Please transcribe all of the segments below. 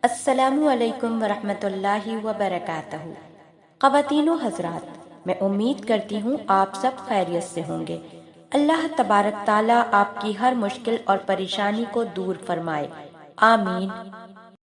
السلام علیکم ورحمۃ اللہ وبرکاتہ۔ خواتین و حضرات، میں امید کرتی ہوں آپ سب خیریت سے ہوں گے۔ اللہ تبارک تعالیٰ آپ کی ہر مشکل اور پریشانی کو دور فرمائے، آمین۔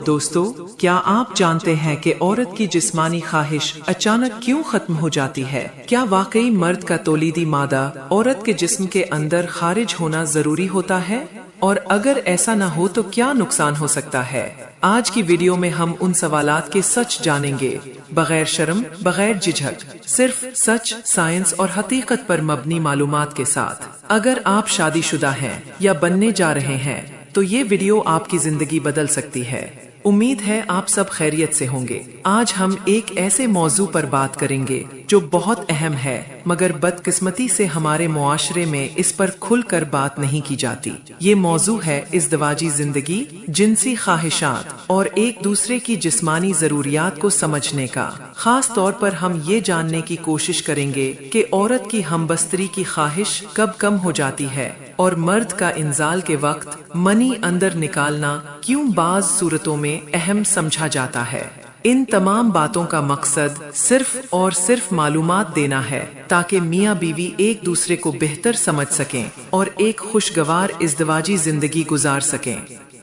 دوستو، کیا آپ جانتے ہیں کہ عورت کی جسمانی خواہش اچانک کیوں ختم ہو جاتی ہے؟ کیا واقعی مرد کا تولیدی مادہ عورت کے جسم کے اندر خارج ہونا ضروری ہوتا ہے؟ اور اگر ایسا نہ ہو تو کیا نقصان ہو سکتا ہے؟ آج کی ویڈیو میں ہم ان سوالات کے سچ جانیں گے، بغیر شرم، بغیر جھجک، صرف سچ، سائنس اور حقیقت پر مبنی معلومات کے ساتھ۔ اگر آپ شادی شدہ ہیں یا بننے جا رہے ہیں تو یہ ویڈیو آپ کی زندگی بدل سکتی ہے۔ امید ہے آپ سب خیریت سے ہوں گے۔ آج ہم ایک ایسے موضوع پر بات کریں گے جو بہت اہم ہے، مگر بدقسمتی سے ہمارے معاشرے میں اس پر کھل کر بات نہیں کی جاتی۔ یہ موضوع ہے ازدواجی زندگی، جنسی خواہشات اور ایک دوسرے کی جسمانی ضروریات کو سمجھنے کا۔ خاص طور پر ہم یہ جاننے کی کوشش کریں گے کہ عورت کی ہمبستری کی خواہش کب کم ہو جاتی ہے اور مرد کا انزال کے وقت منی اندر نکالنا کیوں بعض صورتوں میں اہم سمجھا جاتا ہے۔ ان تمام باتوں کا مقصد صرف اور صرف معلومات دینا ہے تاکہ میاں بیوی ایک دوسرے کو بہتر سمجھ سکیں اور ایک خوشگوار ازدواجی زندگی گزار سکیں۔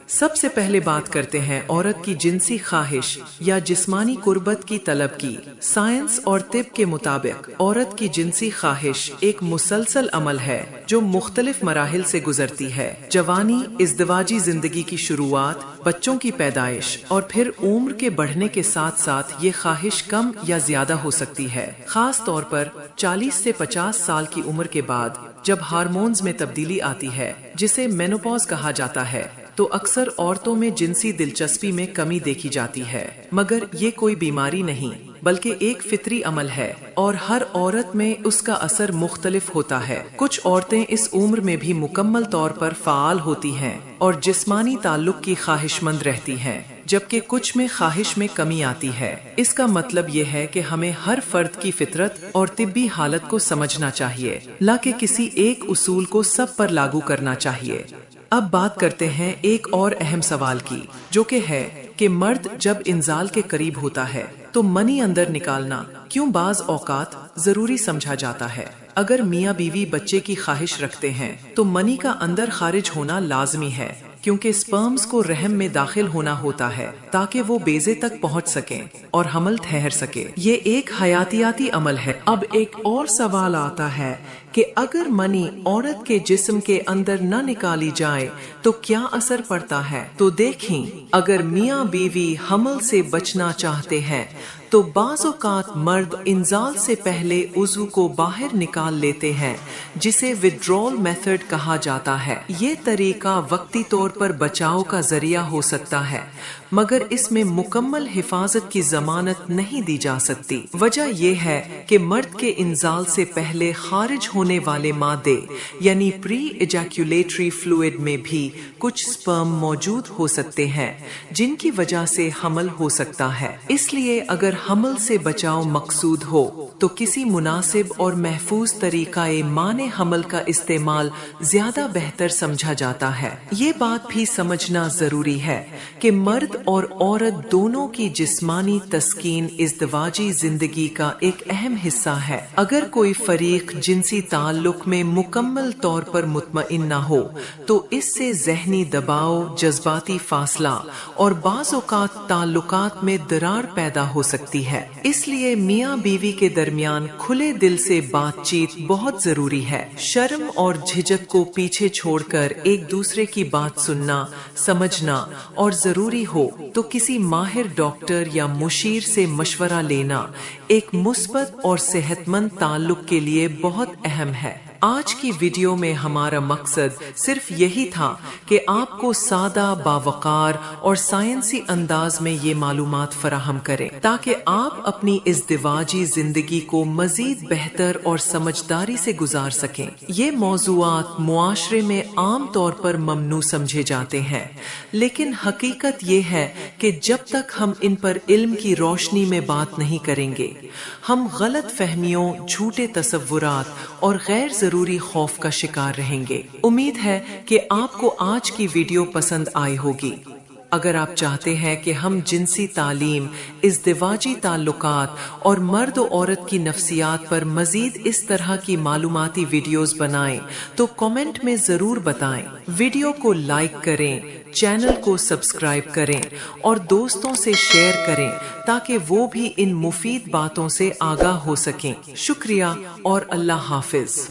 سب سے پہلے بات کرتے ہیں عورت کی جنسی خواہش یا جسمانی قربت کی طلب کی۔ سائنس اور طب کے مطابق عورت کی جنسی خواہش ایک مسلسل عمل ہے جو مختلف مراحل سے گزرتی ہے۔ جوانی، ازدواجی زندگی کی شروعات، بچوں کی پیدائش اور پھر عمر کے بڑھنے کے ساتھ ساتھ یہ خواہش کم یا زیادہ ہو سکتی ہے۔ خاص طور پر 40 سے 50 سال کی عمر کے بعد جب ہارمونز میں تبدیلی آتی ہے، جسے مینوپاز کہا جاتا ہے، تو اکثر عورتوں میں جنسی دلچسپی میں کمی دیکھی جاتی ہے۔ مگر یہ کوئی بیماری نہیں بلکہ ایک فطری عمل ہے اور ہر عورت میں اس کا اثر مختلف ہوتا ہے۔ کچھ عورتیں اس عمر میں بھی مکمل طور پر فعال ہوتی ہیں اور جسمانی تعلق کی خواہش مند رہتی ہیں، جبکہ کچھ میں خواہش میں کمی آتی ہے۔ اس کا مطلب یہ ہے کہ ہمیں ہر فرد کی فطرت اور طبی حالت کو سمجھنا چاہیے، نہ کہ کسی ایک اصول کو سب پر لاگو کرنا چاہیے۔ اب بات کرتے ہیں ایک اور اہم سوال کی، جو کہ ہے کہ مرد جب انزال کے قریب ہوتا ہے تو منی اندر نکالنا کیوں بعض اوقات ضروری سمجھا جاتا ہے؟ اگر میاں بیوی بچے کی خواہش رکھتے ہیں تو منی کا اندر خارج ہونا لازمی ہے، کیونکہ سپرمز کو رحم میں داخل ہونا ہوتا ہے تاکہ وہ بیضے تک پہنچ سکیں اور حمل ٹھہر سکے۔ یہ ایک حیاتیاتی عمل ہے۔ اب ایک اور سوال آتا ہے کہ اگر منی عورت کے جسم کے اندر نہ نکالی جائے تو کیا اثر پڑتا ہے؟ تو دیکھیں، اگر میاں بیوی حمل سے بچنا چاہتے ہیں تو بعض اوقات مرد انزال سے پہلے عضو کو باہر نکال لیتے ہیں، جسے withdrawal میتھڈ کہا جاتا ہے۔ یہ طریقہ وقتی طور پر بچاؤ کا ذریعہ ہو سکتا ہے، مگر اس میں مکمل حفاظت کی ضمانت نہیں دی جا سکتی۔ وجہ یہ ہے کہ مرد کے انزال سے پہلے خارج ہونے والے مادے یعنی پری ایجیکولیٹری فلوئڈ میں بھی کچھ سپرم موجود ہو سکتے ہیں جن کی وجہ سے حمل ہو سکتا ہے۔ اس لیے اگر حمل سے بچاؤ مقصود ہو تو کسی مناسب اور محفوظ طریقہ مانع حمل کا استعمال زیادہ بہتر سمجھا جاتا ہے۔ یہ بات بھی سمجھنا ضروری ہے کہ مرد اور عورت دونوں کی جسمانی تسکین ازدواجی زندگی کا ایک اہم حصہ ہے۔ اگر کوئی فریق جنسی تعلق میں مکمل طور پر مطمئن نہ ہو تو اس سے ذہنی دباؤ، جذباتی فاصلہ اور بعض اوقات تعلقات میں درار پیدا ہو سکتی ہے۔ اس لیے میاں بیوی کے درمیان کھلے دل سے بات چیت بہت ضروری ہے۔ شرم اور جھجک کو پیچھے چھوڑ کر ایک دوسرے کی بات سننا، سمجھنا اور ضروری ہو تو کسی ماہر ڈاکٹر یا مشیر سے مشورہ لینا ایک مثبت اور صحت مند تعلق کے لیے بہت اہم ہے۔ آج کی ویڈیو میں ہمارا مقصد صرف یہی تھا کہ آپ کو سادہ، باوقار اور سائنسی انداز میں یہ معلومات فراہم کریں تاکہ آپ اپنی ازدواجی زندگی کو مزید بہتر اور سمجھداری سے گزار سکیں۔ یہ موضوعات معاشرے میں عام طور پر ممنوع سمجھے جاتے ہیں، لیکن حقیقت یہ ہے کہ جب تک ہم ان پر علم کی روشنی میں بات نہیں کریں گے، ہم غلط فہمیوں، جھوٹے تصورات اور غیر ضروری خوف کا شکار رہیں گے۔ امید ہے کہ آپ کو آج کی ویڈیو پسند آئی ہوگی۔ اگر آپ چاہتے ہیں کہ ہم جنسی تعلیم، ازدواجی تعلقات اور مرد و عورت کی نفسیات پر مزید اس طرح کی معلوماتی ویڈیوز بنائیں تو کامنٹ میں ضرور بتائیں۔ ویڈیو کو لائک کریں، چینل کو سبسکرائب کریں اور دوستوں سے شیئر کریں تاکہ وہ بھی ان مفید باتوں سے آگاہ ہو سکیں۔ شکریہ اور اللہ حافظ۔